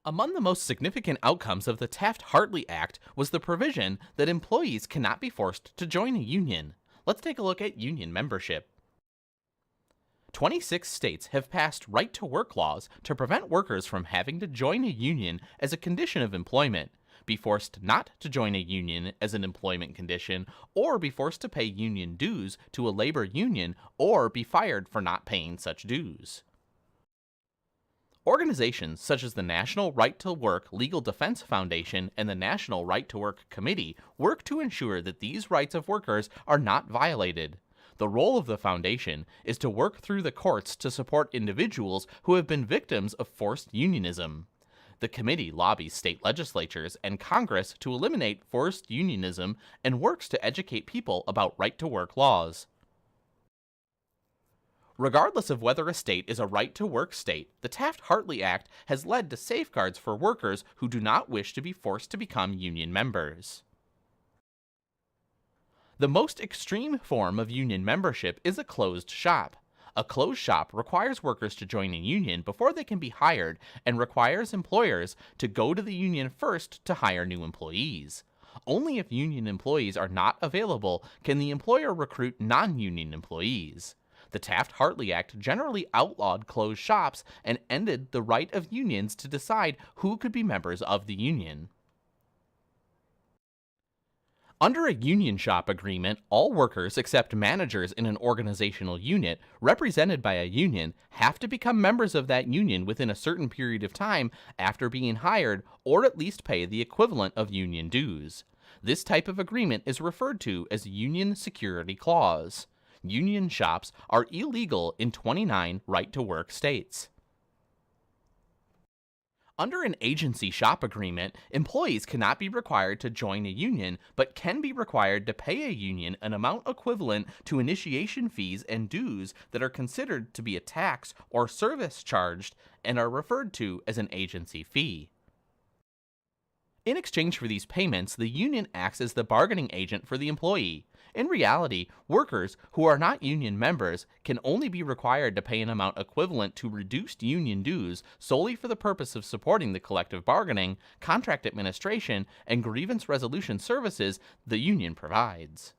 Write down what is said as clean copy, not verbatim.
Among the most significant outcomes of the Taft-Hartley Act was the provision that employees cannot be forced to join a union. Let's take a look at union membership. 26 states have passed right-to-work laws to prevent workers from having to join a union as a condition of employment, be forced not to join a union as an employment condition, or be forced to pay union dues to a labor union, or be fired for not paying such dues. Organizations such as the National Right to Work Legal Defense Foundation and the National Right to Work Committee work to ensure that these rights of workers are not violated. The role of the foundation is to work through the courts to support individuals who have been victims of forced unionism. The committee lobbies state legislatures and Congress to eliminate forced unionism and works to educate people about right-to-work laws. Regardless of whether a state is a right-to-work state, the Taft-Hartley Act has led to safeguards for workers who do not wish to be forced to become union members. The most extreme form of union membership is a closed shop. A closed shop requires workers to join a union before they can be hired and requires employers to go to the union first to hire new employees. Only if union employees are not available can the employer recruit non-union employees. The Taft-Hartley Act generally outlawed closed shops and ended the right of unions to decide who could be members of the union. Under a union shop agreement, all workers except managers in an organizational unit represented by a union have to become members of that union within a certain period of time after being hired, or at least pay the equivalent of union dues. This type of agreement is referred to as Union Security Clause. Union shops are illegal in 29 right-to-work states. Under an agency shop agreement, employees cannot be required to join a union, but can be required to pay a union an amount equivalent to initiation fees and dues that are considered to be a tax or service charged and are referred to as an agency fee. In exchange for these payments, the union acts as the bargaining agent for the employee. In reality, workers who are not union members can only be required to pay an amount equivalent to reduced union dues solely for the purpose of supporting the collective bargaining, contract administration, and grievance resolution services the union provides.